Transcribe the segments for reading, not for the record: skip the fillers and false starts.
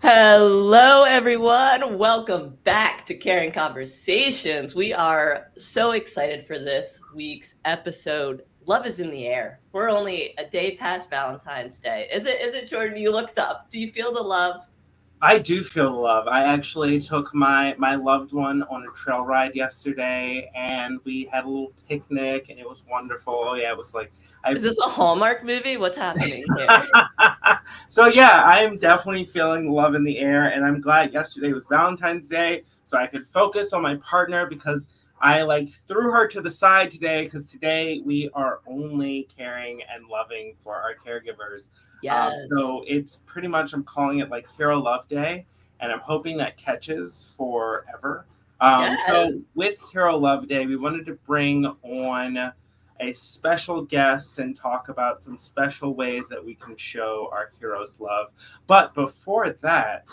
Hello, everyone. Welcome back to Caring Conversations. We are so excited for this week's episode. Love is in the air. We're only a day past Valentine's Day. Is it, Jordan? You looked up. Do you feel the love? I do feel the love. I actually took my loved one on a trail ride yesterday, and we had a little picnic, and it was wonderful. Yeah, it was like I. Is this a Hallmark movie? What's happening here? So yeah, I'm definitely feeling love in the air, and I'm glad yesterday was Valentine's Day, so I could focus on my partner because I threw her to the side today because today we are only caring and loving for our caregivers. Yes. So it's pretty much I'm calling it like Hero Love Day, and I'm hoping that catches forever. So Yes. with Hero Love Day, we wanted to bring on a special guest and talk about some special ways that we can show our heroes love. But before that,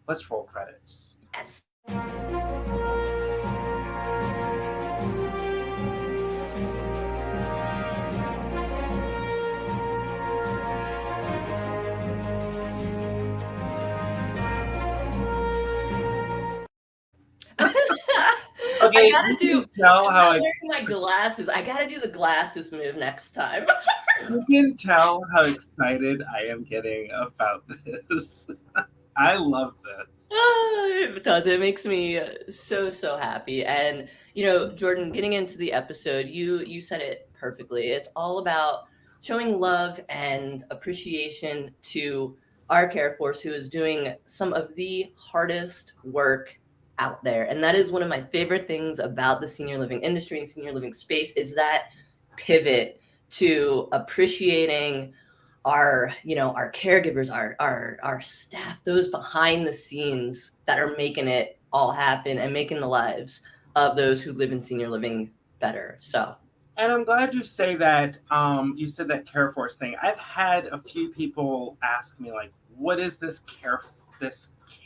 let's roll credits. Yes. Okay, I gotta do. tell I'm how not wearing my glasses. I gotta do the glasses move next time. you can tell how excited I am getting about this. I love this. It does. It makes me so happy. And Jordan, getting into the episode, you said it perfectly. It's all about showing love and appreciation to our care force, who is doing some of the hardest work out there. And that is one of my favorite things about the senior living industry and senior living space, is that pivot to appreciating our caregivers, our staff, those behind the scenes that are making it all happen and making the lives of those who live in senior living better. So And I'm glad you say that. You said that care force thing. I've had a few people ask me like, "What is this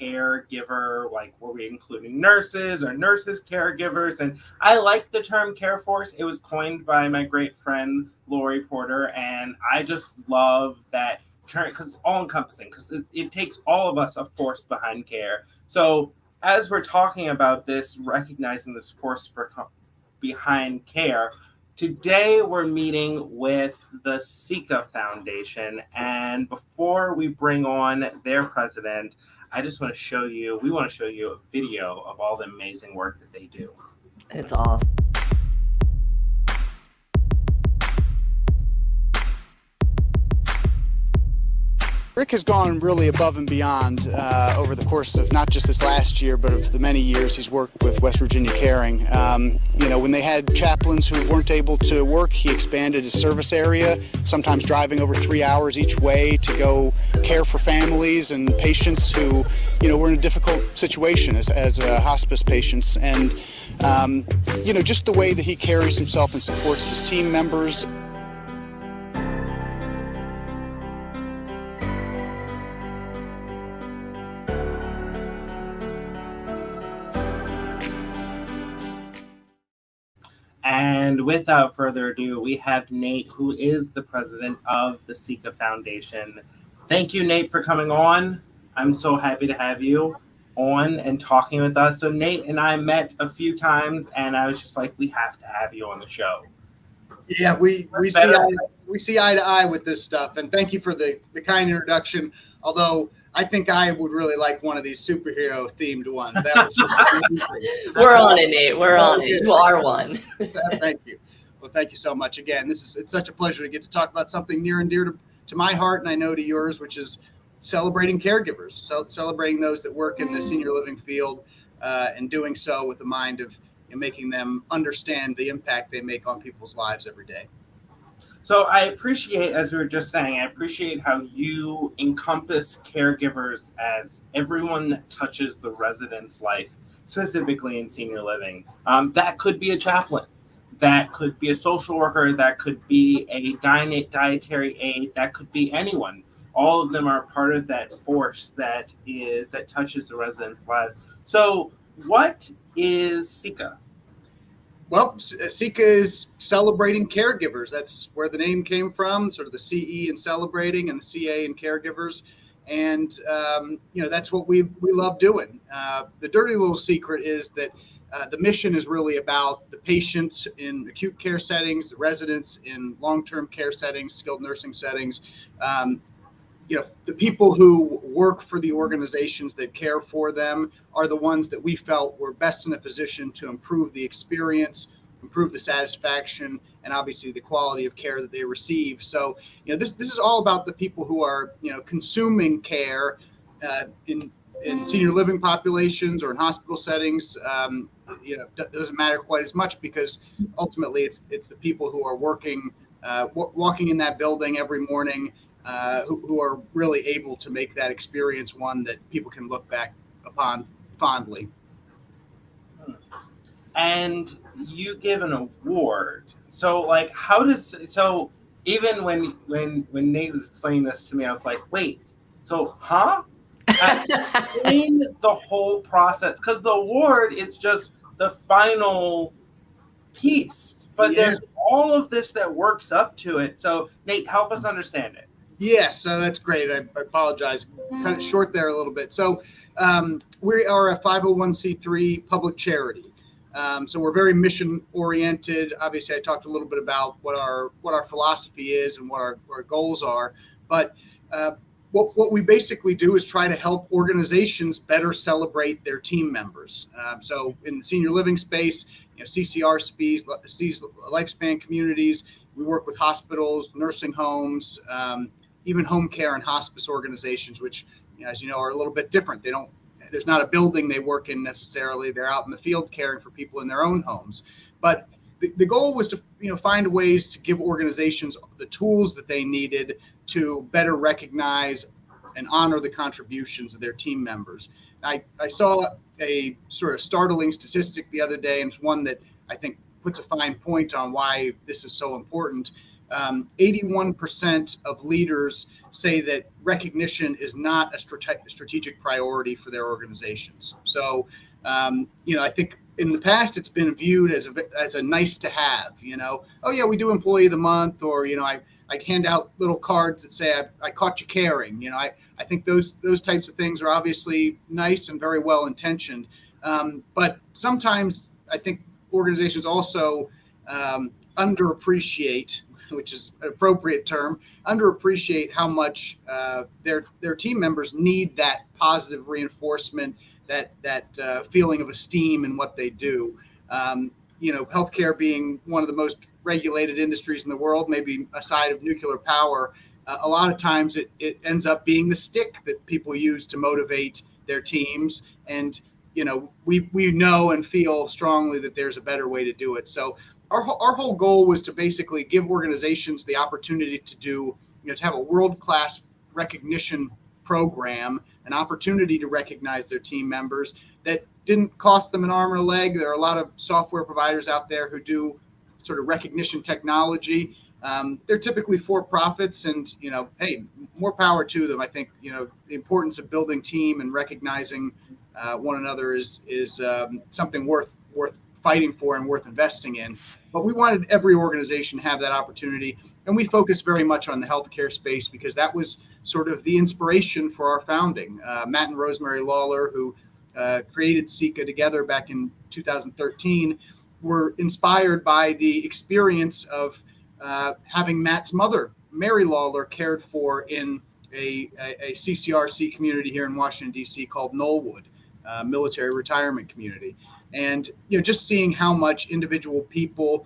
caregiver? Like, were we including nurses or nurses caregivers?" And I like the term care force. It was coined by my great friend Lori Porter, and I just love that term because it's all encompassing. Because it takes all of us a force behind care. So as we're talking about this, recognizing this force behind care. Today, we're meeting with the Ceca Foundation. And before we bring on their president, we want to show you a video of all the amazing work that they do. it's awesome. Rick has gone really above and beyond over the course of not just this last year, but of the many years he's worked with West Virginia KARE-ing. When they had chaplains who weren't able to work, he expanded his service area, sometimes driving over 3 hours each way to go care for families and patients who, were in a difficult situation as hospice patients. And, just the way that he carries himself and supports his team members. And without further ado, we have Nate, who is the president of the Ceca Foundation. Thank you, Nate, for coming on. I'm so happy to have you on and talking with us. So Nate and I met a few times, and I was just like, we have to have you on the show. Yeah, we see eye to eye with this stuff, and thank you for the kind introduction. Although I think I would really like one of these superhero themed ones. That was just We're on it, Nate. We're on it. You are one. Thank you. Well, thank you so much again. It's such a pleasure to get to talk about something near and dear to my heart, and I know to yours, which is celebrating caregivers, celebrating those that work in the senior living field, and doing so with the mind of making them understand the impact they make on people's lives every day. So I appreciate, as we were just saying, I appreciate how you encompass caregivers as everyone that touches the resident's life, specifically in senior living. That could be a chaplain. That could be a social worker. That could be a dietary aide. That could be anyone. All of them are part of that force that touches the resident's lives. So what is Ceca? Well, Ceca is celebrating caregivers. That's where the name came from, sort of the CE in celebrating and the CA in caregivers. And, that's what we love doing. The dirty little secret is that the mission is really about the patients in acute care settings, the residents in long-term care settings, skilled nursing settings. The people who work for the organizations that care for them are the ones that we felt were best in a position to improve the experience, improve the satisfaction, and obviously the quality of care that they receive. So, this is all about the people who are, consuming care in senior living populations or in hospital settings. It doesn't matter quite as much, because ultimately it's the people who are working, walking in that building every morning, who are really able to make that experience one that people can look back upon fondly. And you give an award. So like, even when Nate was explaining this to me, I was like, wait, so explain the whole process, because the award is just the final piece, but there's all of this that works up to it. So Nate, help us understand it. Yes, so that's great. I apologize, cut it short there a little bit. So we are a 501c3 public charity. So we're very mission oriented. Obviously, I talked a little bit about what our philosophy is and what our goals are. But what we basically do is try to help organizations better celebrate their team members. So in the senior living space, CCRCs, lifespan communities, we work with hospitals, nursing homes, even home care and hospice organizations, which, as you know, are a little bit different. There's not a building they work in necessarily. They're out in the field caring for people in their own homes. But the goal was to, find ways to give organizations the tools that they needed to better recognize and honor the contributions of their team members. I saw a sort of startling statistic the other day, and it's one that I think puts a fine point on why this is so important. 81% of leaders say that recognition is not a strategic priority for their organizations. So, I think in the past it's been viewed as a nice to have. Oh yeah, we do Employee of the Month, or I hand out little cards that say I caught you caring. I think those types of things are obviously nice and very well intentioned, but sometimes I think organizations also underappreciate, which is an appropriate term, underappreciate how much their team members need that positive reinforcement, that feeling of esteem in what they do. Healthcare being one of the most regulated industries in the world, maybe aside of nuclear power, a lot of times it ends up being the stick that people use to motivate their teams. And we know and feel strongly that there's a better way to do it. So our whole goal was to basically give organizations the opportunity to do, to have a world-class recognition program, an opportunity to recognize their team members that didn't cost them an arm or a leg. There are a lot of software providers out there who do sort of recognition technology. They're typically for-profits, and hey, more power to them. I think the importance of building team and recognizing one another is something worth fighting for and worth investing in. But we wanted every organization to have that opportunity, and we focused very much on the healthcare space because that was sort of the inspiration for our founding. Matt and Rosemary Lawler, who created Ceca together back in 2013, were inspired by the experience of having Matt's mother, Mary Lawler, cared for in a CCRC community here in Washington, D.C. called Knollwood, military retirement community. And, just seeing how much individual people,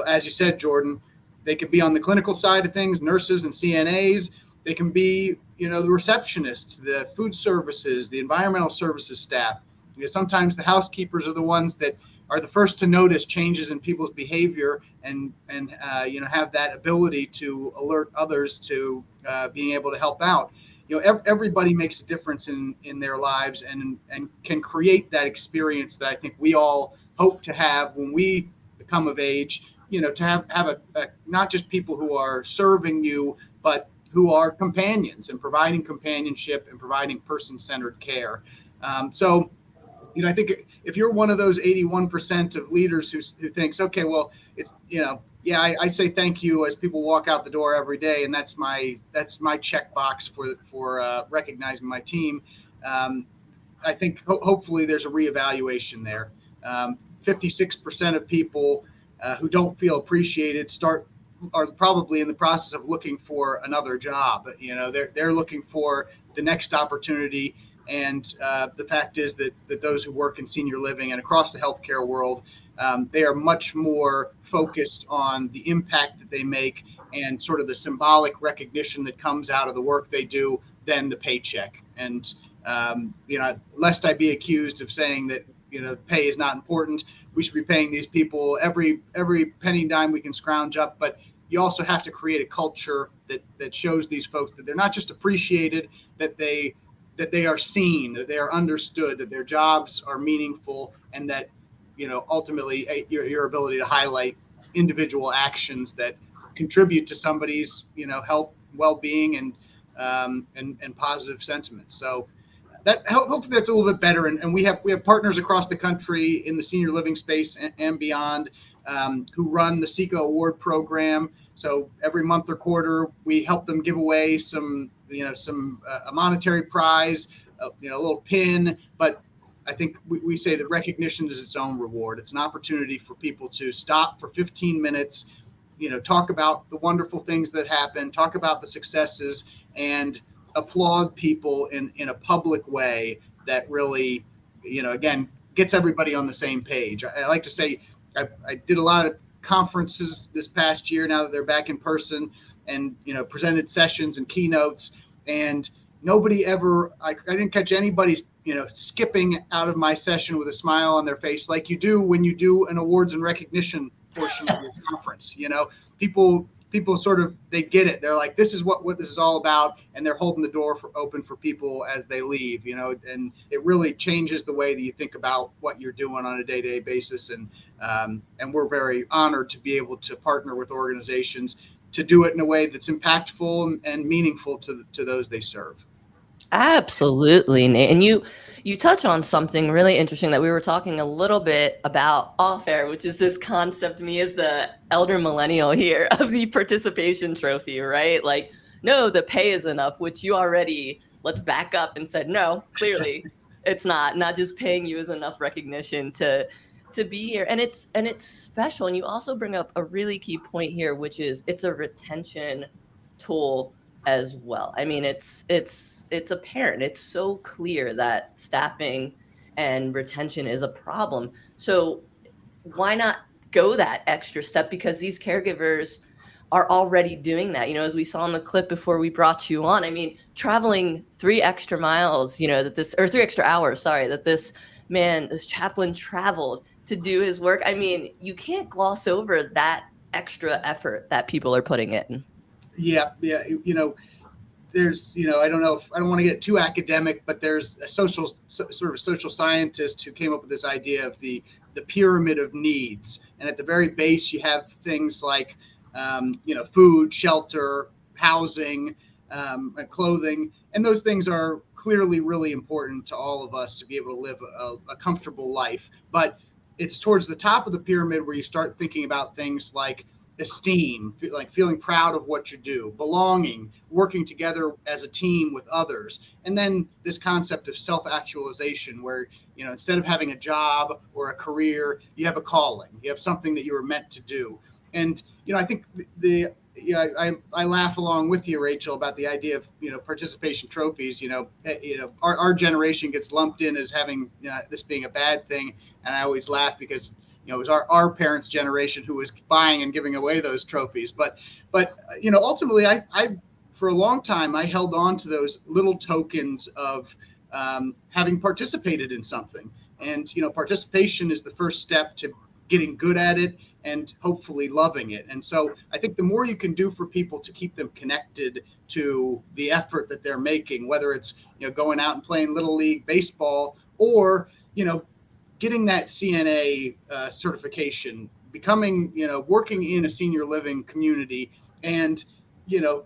as you said, Jordan, they could be on the clinical side of things, nurses and CNAs. They can be, the receptionists, the food services, the environmental services staff. Sometimes the housekeepers are the ones that are the first to notice changes in people's behavior and have that ability to alert others to being able to help out. Everybody makes a difference in their lives and can create that experience that I think we all hope to have when we become of age, to have a not just people who are serving you, but who are companions and providing companionship and providing person-centered care. So I think if you're one of those 81% of leaders who thinks, okay, well, it's, yeah, I say thank you as people walk out the door every day, and that's my checkbox for recognizing my team. I think hopefully there's a reevaluation there. 56% of people who don't feel appreciated are probably in the process of looking for another job. You know, they're looking for the next opportunity. And the fact is that those who work in senior living and across the healthcare world, they are much more focused on the impact that they make and sort of the symbolic recognition that comes out of the work they do than the paycheck. And you know, lest I be accused of saying that, you know, pay is not important. We should be paying these people every penny dime we can scrounge up. But you also have to create a culture that shows these folks that they're not just appreciated, that they are seen, that they are understood, that their jobs are meaningful, and that, you know, ultimately your ability to highlight individual actions that contribute to somebody's, you know, health, well-being, and positive sentiment. So that hopefully that's a little bit better. And we have partners across the country in the senior living space and beyond who run the Ceca Award program. So every month or quarter, we help them give away a monetary prize, a little pin. But I think we say that recognition is its own reward. It's an opportunity for people to stop for 15 minutes, you know, talk about the wonderful things that happen, talk about the successes, and applaud people in a public way that really, you know, again, gets everybody on the same page. I like to say I did a lot of conferences this past year now that they're back in person, and, you know, presented sessions and keynotes, and nobody ever, I didn't catch anybody, you know, skipping out of my session with a smile on their face like you do when you do an awards and recognition portion of your conference. You know, people sort of, they get it. They're like, this is what this is all about. And they're holding the door open for people as they leave, you know, and it really changes the way that you think about what you're doing on a day-to-day basis. And we're very honored to be able to partner with organizations to do it in a way that's impactful and meaningful to those they serve. Absolutely, Nate. And you touch on something really interesting that we were talking a little bit about off air, which is this concept, me as the elder millennial here, of the participation trophy, right? Like, no, the pay is enough, which you already, let's back up and said, no, clearly it's not just paying you is enough recognition to be here. And it's special. And you also bring up a really key point here, which is it's a retention tool as well. I mean, it's apparent. It's so clear that staffing and retention is a problem. So why not go that extra step? Because these caregivers are already doing that. You know, as we saw in the clip before we brought you on, I mean, traveling 3 extra miles, you know, 3 extra hours, sorry, that this chaplain traveled to do his work. I mean, you can't gloss over that extra effort that people are putting in. Yeah. You know, there's, you know, I don't want to get too academic, but there's a social scientist who came up with this idea of the pyramid of needs. And at the very base, you have things like, you know, food, shelter, housing, clothing. And those things are clearly really important to all of us to be able to live a comfortable life. But it's towards the top of the pyramid where you start thinking about things like esteem, like feeling proud of what you do, belonging, working together as a team with others. And then this concept of self-actualization, where, you know, instead of having a job or a career, you have a calling, you have something that you were meant to do. And, you know, I think I laugh along with you, Rachel, about the idea of, you know, participation trophies. You know, our generation gets lumped in as having, you know, this being a bad thing. And I always laugh because, you know, it was our parents' generation who was buying and giving away those trophies. But you know, ultimately, I for a long time, I held on to those little tokens of having participated in something. And, you know, participation is the first step to getting good at it and hopefully loving it. And so I think the more you can do for people to keep them connected to the effort that they're making, whether it's, you know, going out and playing Little League baseball, or, you know, getting that CNA certification, becoming, you know, working in a senior living community, and, you know,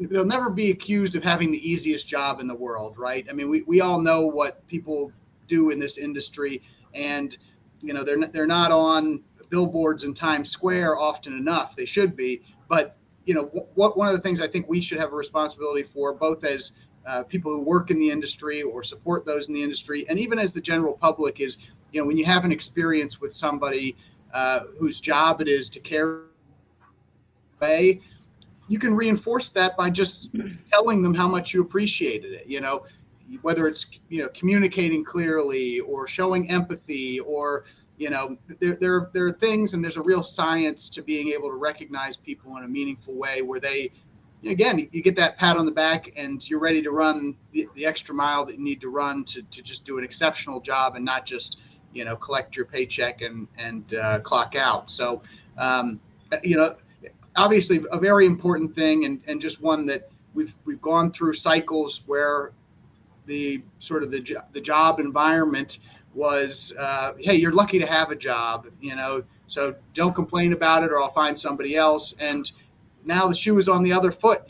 they'll never be accused of having the easiest job in the world, right? I mean, we all know what people do in this industry, and, you know, they're not on billboards in Times Square often enough. They should be. But, one of the things I think we should have a responsibility for, both as people who work in the industry or support those in the industry, and even as the general public, is, when you have an experience with somebody whose job it is to care away, you can reinforce that by just telling them how much you appreciated it, whether it's, communicating clearly or showing empathy, or, there are things, and there's a real science to being able to recognize people in a meaningful way where they, again, you get that pat on the back and you're ready to run the extra mile that you need to run to just do an exceptional job and not just, collect your paycheck and clock out. So, obviously a very important thing, and just one that we've gone through cycles where the sort of the job environment was, hey, you're lucky to have a job, so don't complain about it or I'll find somebody else. And now the shoe is on the other foot.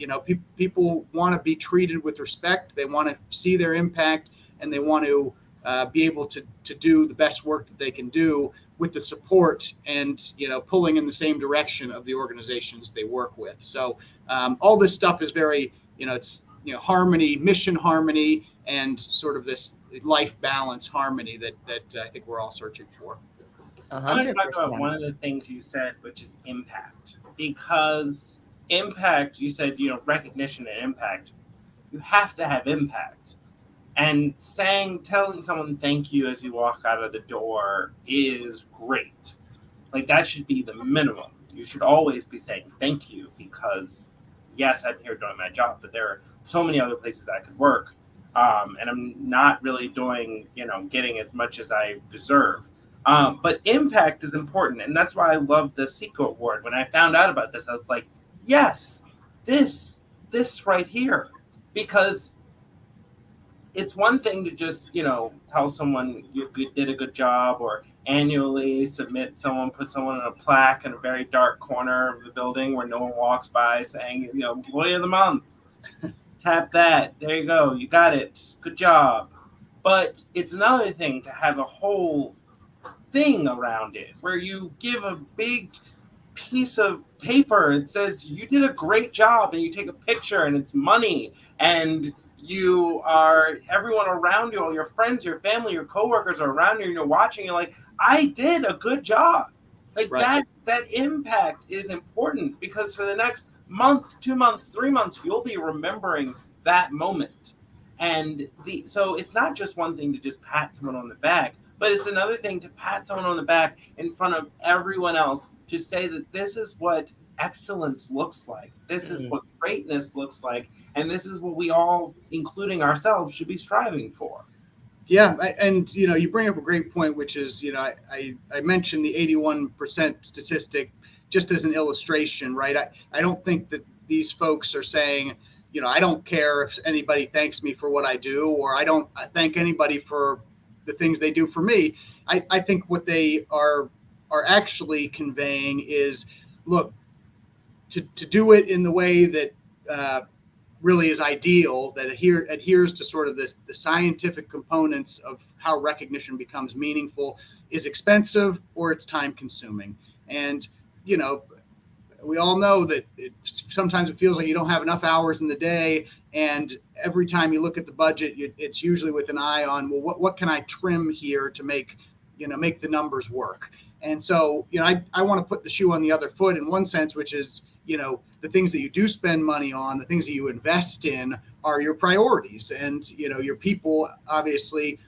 People want to be treated with respect. They want to see their impact, and they want to be able to do the best work that they can do with the support and, pulling in the same direction of the organizations they work with. So all this stuff is very, it's, harmony, mission harmony, and sort of this life balance harmony that I think we're all searching for. I want to talk about one of the things you said, which is impact. Because impact, you said, recognition and impact. You have to have impact. And telling someone thank you as you walk out of the door is great. Like, that should be the minimum. You should always be saying thank you, because yes, I'm here doing my job, but there are so many other places I could work. And I'm not really doing, getting as much as I deserve. But impact is important. And that's why I love the Ceca Award. When I found out about this, I was like, yes, this right here. Because it's one thing to just, tell someone you did a good job, or annually put someone in a plaque in a very dark corner of the building where no one walks by saying, Employee of the Month. Tap that. There you go. You got it. Good job. But it's another thing to have a whole thing around it where you give a big piece of paper. It says you did a great job, and you take a picture, and it's money, and everyone around you, all your friends, your family, your coworkers are around you, and you're watching, you're like, I did a good job. Like, right. That impact is important, because for the next month, 2 months, 3 months, you'll be remembering that moment. And so it's not just one thing to just pat someone on the back, but it's another thing to pat someone on the back in front of everyone else to say that this is what excellence looks like. This is what greatness looks like. And this is what we all, including ourselves, should be striving for. Yeah. And, you bring up a great point, which is, I mentioned the 81% statistic just as an illustration, right? I don't think that these folks are saying, I don't care if anybody thanks me for what I do, or I don't thank anybody for the things they do for me. I think what they are actually conveying is, look, to do it in the way that really is ideal, that adheres to sort of the scientific components of how recognition becomes meaningful, is expensive, or it's time consuming. And, we all know that sometimes it feels like you don't have enough hours in the day. And every time you look at the budget, it's usually with an eye on, well, what can I trim here to make the numbers work? And so, I want to put the shoe on the other foot in one sense, which is, the things that you do spend money on, the things that you invest in are your priorities. And, your people, obviously,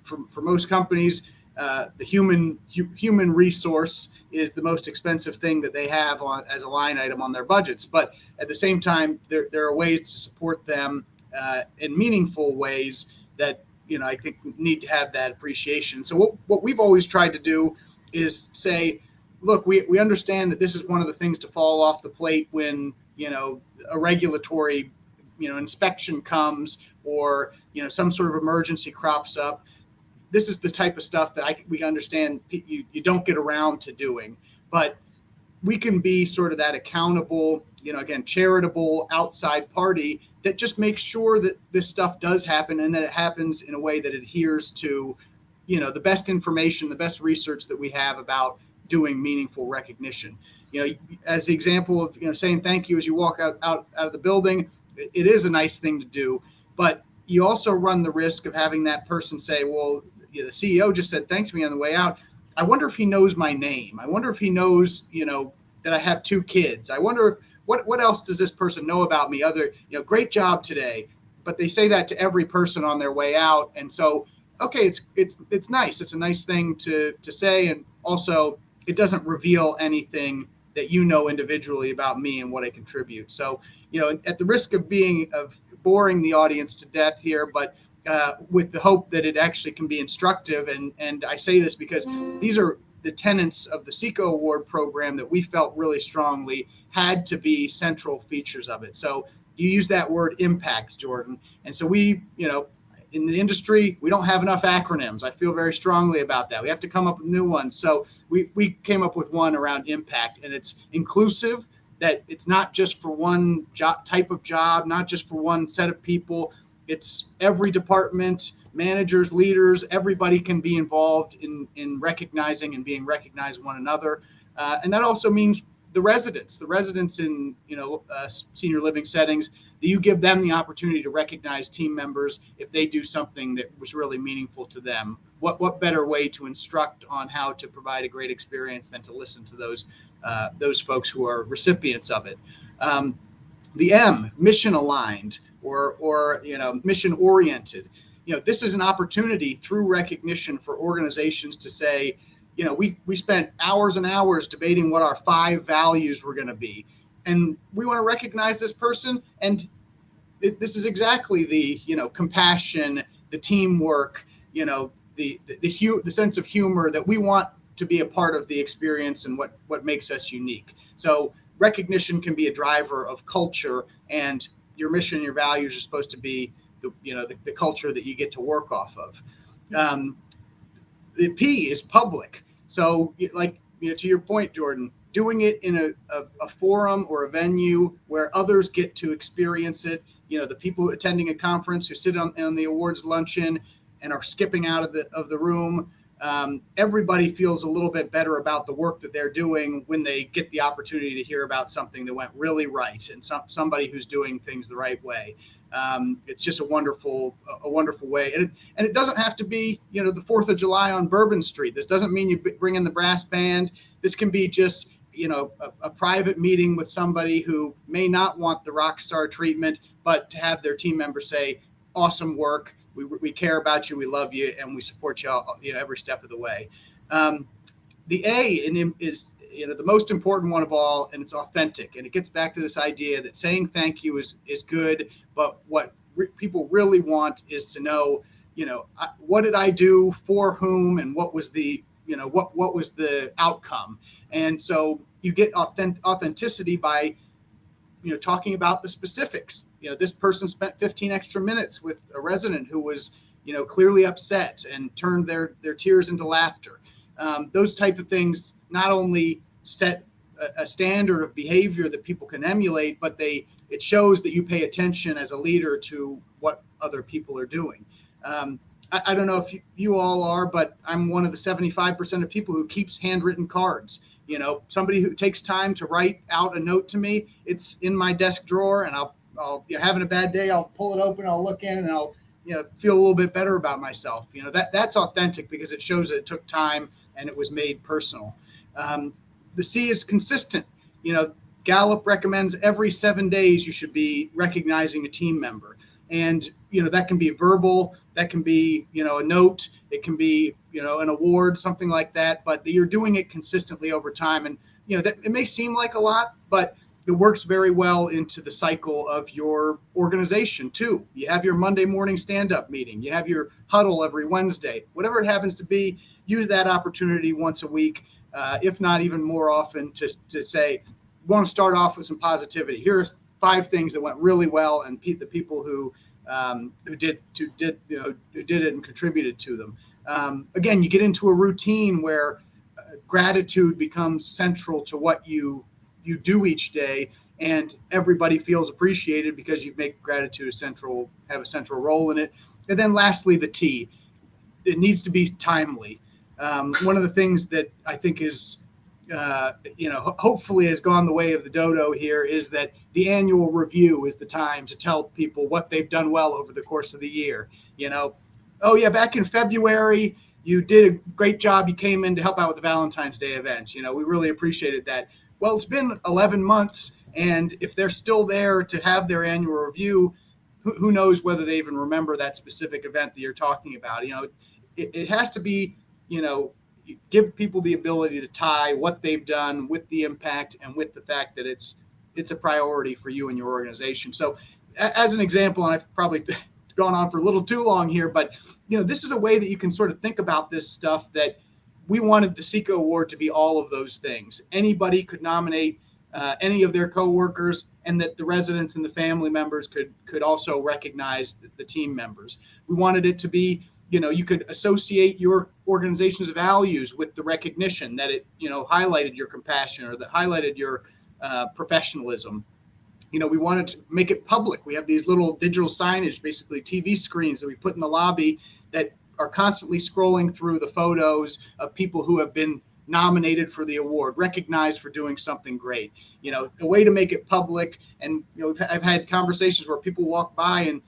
for most companies, the human resource is the most expensive thing that they have as a line item on their budgets. But at the same time, there are ways to support them in meaningful ways that, I think need to have that appreciation. So what we've always tried to do is say, look, we understand that this is one of the things to fall off the plate when, a regulatory, inspection comes, or, some sort of emergency crops up. This is the type of stuff that we understand you don't get around to doing, but we can be sort of that accountable, again, charitable outside party that just makes sure that this stuff does happen, and that it happens in a way that adheres to, the best information, the best research that we have about, doing meaningful recognition. As the example of saying thank you as you walk out of the building, it is a nice thing to do, but you also run the risk of having that person say, well, the CEO just said thanks to me on the way out. I wonder if he knows my name. I wonder if he knows, that I have 2 kids. I wonder if what else does this person know about me? Other, great job today. But they say that to every person on their way out. And so, okay, it's nice. It's a nice thing to say. And also, it doesn't reveal anything that individually about me and what I contribute. So, at the risk of boring the audience to death here, but with the hope that it actually can be instructive. And I say this because these are the tenets of the Ceca Award program that we felt really strongly had to be central features of it. So you use that word impact, Jordan. And so we, in the industry, we don't have enough acronyms. I feel very strongly about that. We have to come up with new ones. So we came up with one around impact, and it's inclusive, that it's not just for one type of job, not just for one set of people. It's every department, managers, leaders, everybody can be involved in recognizing and being recognized one another. And that also means the residents in senior living settings, that you give them the opportunity to recognize team members if they do something that was really meaningful to them. What better way to instruct on how to provide a great experience than to listen to those folks who are recipients of it. The M, mission aligned or mission oriented. This is an opportunity through recognition for organizations to say, we spent hours and hours debating what our 5 values were going to be, and we want to recognize this person. And this is exactly the compassion, the teamwork, the sense of humor that we want to be a part of the experience and what makes us unique. So recognition can be a driver of culture, and your mission, your values are supposed to be the culture that you get to work off of. The P is public. So to your point, Jordan, doing it in a forum or a venue where others get to experience it. The people attending a conference who sit on the awards luncheon and are skipping out of the room. Everybody feels a little bit better about the work that they're doing when they get the opportunity to hear about something that went really right and somebody who's doing things the right way. It's just a wonderful way. And it doesn't have to be, the 4th of July on Bourbon Street. This doesn't mean you bring in the brass band. This can be just, a private meeting with somebody who may not want the rock star treatment, but to have their team members say, awesome work. We care about you. We love you. And we support you all, every step of the way. The A is, the most important one of all, and it's authentic. And it gets back to this idea that saying thank you is good, but what people really want is to know, what did I do for whom, and what was the, what was the outcome? And so you get authenticity by, talking about the specifics. This person spent 15 extra minutes with a resident who was, clearly upset and turned their tears into laughter. Those type of things not only set a standard of behavior that people can emulate, but it shows that you pay attention as a leader to what other people are doing. I don't know if you all are, but I'm one of the 75% of people who keeps handwritten cards. Somebody who takes time to write out a note to me, it's in my desk drawer, and I'll having a bad day, I'll pull it open, I'll look in, and I'll feel a little bit better about myself. That's authentic because it shows that it took time and it was made personal. The C is consistent. Gallup recommends every 7 days you should be recognizing a team member. And, that can be verbal, that can be, a note, it can be, an award, something like that, but you're doing it consistently over time. And, that it may seem like a lot, but it works very well into the cycle of your organization too. You have your Monday morning stand-up meeting, you have your huddle every Wednesday, whatever it happens to be, use that opportunity once a week, if not even more often, to say, we want to start off with some positivity. Here's 5 things that went really well, and the people who did it and contributed to them. Again, you get into a routine where gratitude becomes central to what you do each day, and everybody feels appreciated because you make gratitude have a central role in it. And then lastly, the T. It needs to be timely. One of the things that I think is hopefully has gone the way of the dodo here, is that the annual review is the time to tell people what they've done well over the course of the year. Oh yeah, back in February, you did a great job. You came in to help out with the Valentine's Day event. We really appreciated that. Well, it's been 11 months, and if they're still there to have their annual review, who knows whether they even remember that specific event that you're talking about. It has to be, give people the ability to tie what they've done with the impact and with the fact that it's a priority for you and your organization. So as an example, and I've probably gone on for a little too long here, but this is a way that you can sort of think about this stuff, that we wanted the Ceca Award to be all of those things. Anybody could nominate any of their coworkers, and that the residents and the family members could also recognize the team members. We wanted it to be, you could associate your organization's values with the recognition that it, highlighted your compassion, or that highlighted your professionalism. We wanted to make it public. We have these little digital signage, basically TV screens that we put in the lobby that are constantly scrolling through the photos of people who have been nominated for the award, recognized for doing something great. A way to make it public. And I've had conversations where people walk by and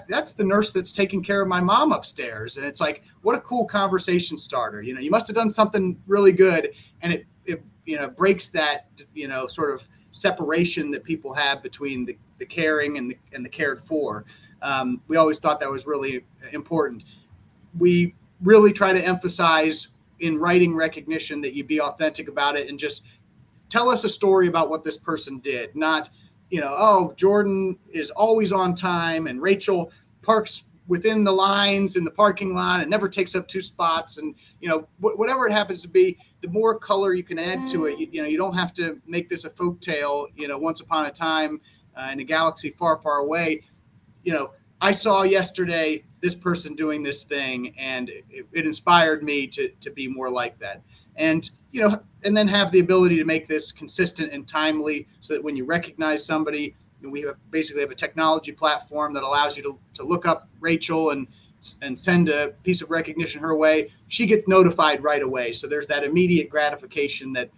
that's the nurse that's taking care of my mom upstairs, and it's like, what a cool conversation starter. You must have done something really good, and it breaks that sort of separation that people have between the caring and the cared for. We always thought that was really important. We really try to emphasize in writing recognition that you be authentic about it and just tell us a story about what this person did. Not, Jordan is always on time and Rachel parks within the lines in the parking lot and never takes up 2 spots. And, whatever it happens to be, the more color you can add to it, you don't have to make this a folk tale, once upon a time in a galaxy far, far away. I saw yesterday this person doing this thing, and it inspired me to be more like that. And, and then have the ability to make this consistent and timely, so that when you recognize somebody, we basically have a technology platform that allows you to look up Rachel and send a piece of recognition her way. She gets notified right away. So there's that immediate gratification that,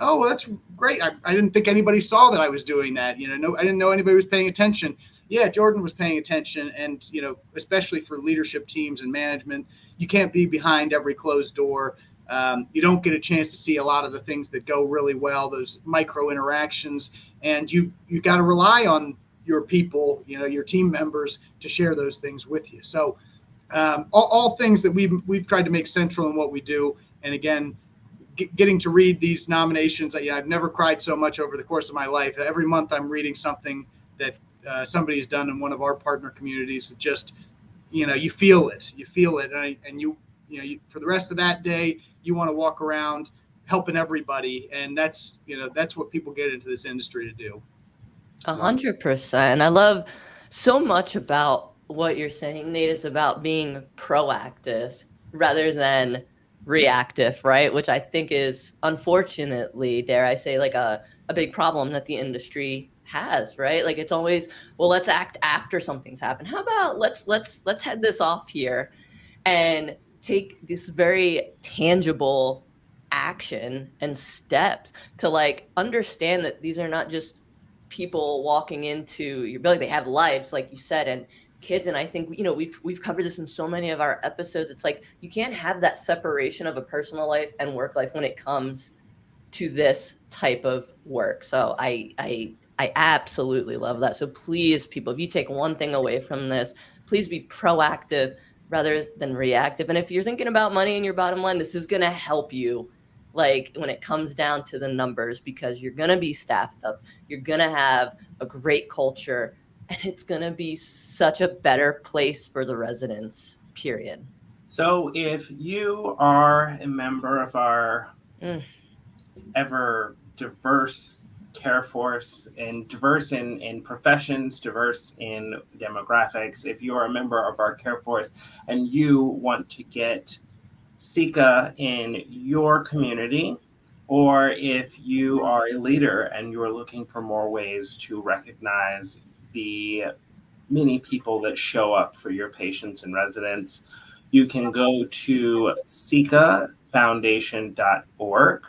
oh, well, that's great. I didn't think anybody saw that I was doing that. I didn't know anybody was paying attention. Yeah, Jordan was paying attention. And, especially for leadership teams and management, you can't be behind every closed door. You don't get a chance to see a lot of the things that go really well, those micro interactions, and you got to rely on your people, your team members, to share those things with you. So all things that we've tried to make central in what we do. And again, getting to read these nominations, I've never cried so much over the course of my life. Every month I'm reading something that somebody's done in one of our partner communities that just, you feel it, and you for the rest of that day, you want to walk around helping everybody. And that's what people get into this industry to do. 100%. I love so much about what you're saying, Nate, is about being proactive rather than reactive, right? Which I think is, unfortunately, dare I say, like a big problem that the industry has, right? Like, it's always, well, let's act after something's happened. How about let's head this off here and take this very tangible action and steps to understand that these are not just people walking into your building. They have lives, like you said, and kids. And I think, we've covered this in so many of our episodes. It's like, you can't have that separation of a personal life and work life when it comes to this type of work. So I absolutely love that. So please, people, if you take one thing away from this, please be proactive rather than reactive. And if you're thinking about money in your bottom line, this is going to help you, when it comes down to the numbers, because you're going to be staffed up, you're going to have a great culture, and it's going to be such a better place for the residents, period. So if you are a member of our ever diverse care force, and diverse in professions, diverse in demographics, if you are a member of our care force and you want to get Ceca in your community, or if you are a leader and you're looking for more ways to recognize the many people that show up for your patients and residents, you can go to cecafoundation.org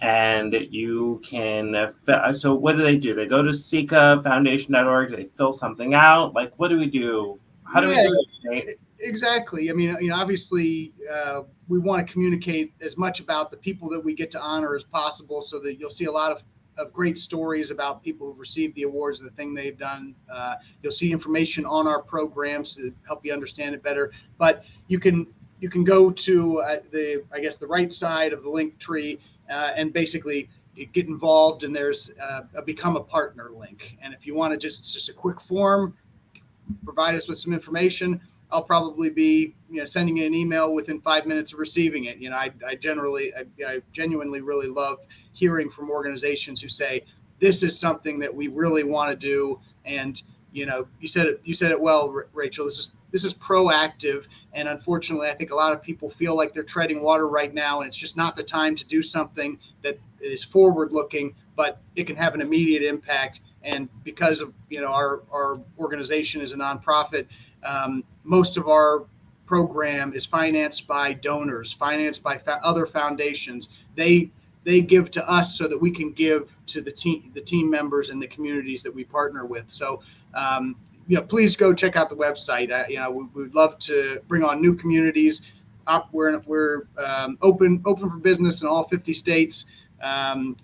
and you can, so what do? They go to cecafoundation.org, they fill something out. Like, what do we do? How do we Yeah, do this, Nate? exactly. I mean, obviously, we want to communicate as much about the people that we get to honor as possible, so that you'll see a lot of great stories about people who've received the awards, the thing they've done. You'll see information on our programs to help you understand it better. But you can go to the right side of the link tree and basically get involved. And there's a become a partner link. And if you want to just a quick form, provide us with some information, I'll probably be sending you an email within 5 minutes of receiving it. I genuinely really love hearing from organizations who say this is something that we really want to do. And you said it well, Rachel. This is proactive, and unfortunately, I think a lot of people feel like they're treading water right now, and it's just not the time to do something that is forward looking, but it can have an immediate impact. And because of our organization is a nonprofit, most of our program is financed by donors, financed by other foundations. They give to us so that we can give to the team members and the communities that we partner with. So please go check out the website. We'd love to bring on new communities. We're open for business in all 50 states. And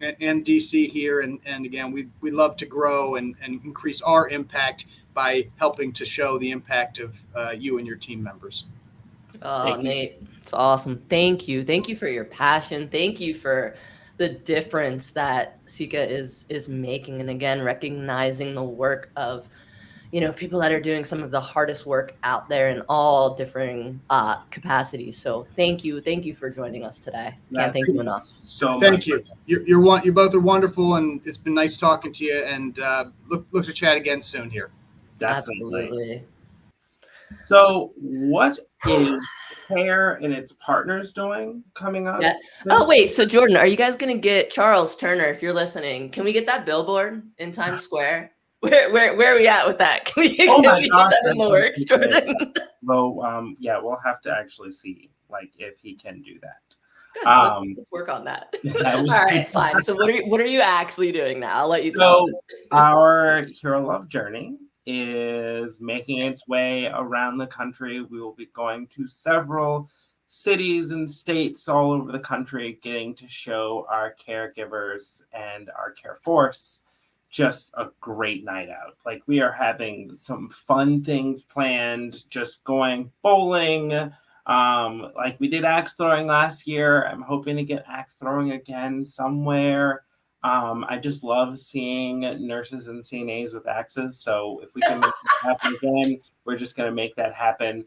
DC here. And again, we love to grow and increase our impact by helping to show the impact of you and your team members. Oh, Nate, it's awesome. Thank you. Thank you for your passion. Thank you for the difference that Ceca is making. And again, recognizing the work of people that are doing some of the hardest work out there in all differing capacities. So thank you for joining us today. Can't thank you enough. So thank you. You both are wonderful, and it's been nice talking to you. And look to chat again soon here. Definitely. Absolutely. So what is KARE and its partners doing coming up? Yeah. Oh, wait. So Jordan, are you guys going to get Charles Turner, if you're listening? Can we get that billboard in Times Square? Where are we at with that? Can we get that in the works, Jordan? Well, yeah, we'll have to actually see if he can do that. Good. Let's work on that. All right, fine. So what are you actually doing now? I'll let you tell us. Our Hero Love Journey is making its way around the country. We will be going to several cities and states all over the country, getting to show our caregivers and our care force just a great night out. We are having some fun things planned, just going bowling. We did axe throwing last year. I'm hoping to get axe throwing again somewhere. I just love seeing nurses and CNAs with axes. So if we can make that happen again, we're just going to make that happen.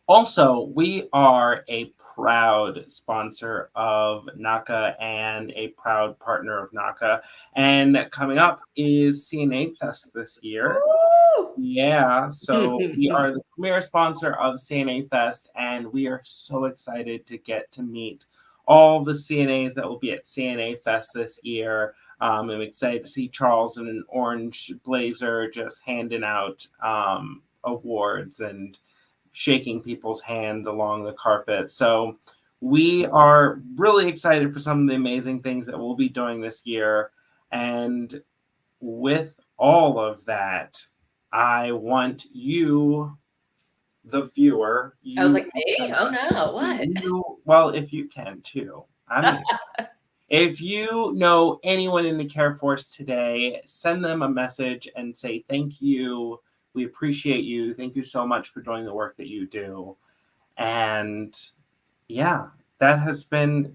Also, we are a proud sponsor of NACA and a proud partner of NACA. And coming up is CNA Fest this year. Woo! Yeah, so we are the premier sponsor of CNA Fest, and we are so excited to get to meet all the CNAs that will be at CNA Fest this year. I'm excited to see Charles in an orange blazer just handing out awards and shaking people's hands along the carpet. So we are really excited for some of the amazing things that we'll be doing this year. And with all of that, I want you, the viewer. I was like, hey, oh no, what? Well, if you can too. If you know anyone in the care force today, send them a message and say thank you. We appreciate you. Thank you so much for doing the work that you do. And yeah, that has been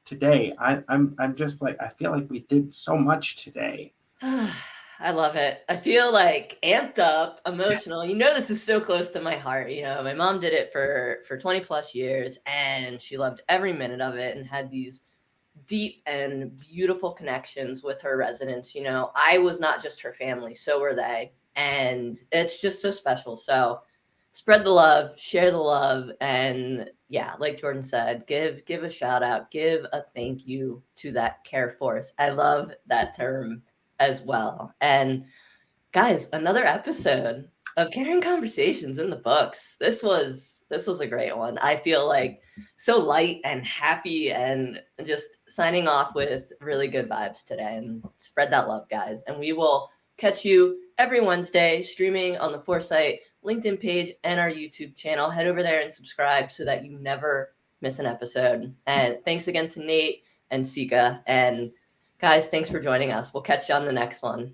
today. I'm just I feel like we did so much today. I love it. I feel amped up, emotional. This is so close to my heart. My mom did it for 20 plus years, and she loved every minute of it and had these deep and beautiful connections with her residents. I was not just her family, so were they. And it's just so special. So spread the love, share the love. And yeah, like Jordan said, give a shout out, give a thank you to that care force. I love that term as well. And guys, another episode. of Caring Conversations in the books. This was a great one. I feel like so light and happy and just signing off with really good vibes today, and spread that love, guys. And we will catch you every Wednesday streaming on the Foresight LinkedIn page and our YouTube channel. Head over there and subscribe so that you never miss an episode. And thanks again to Nate and Ceca. And guys, thanks for joining us. We'll catch you on the next one.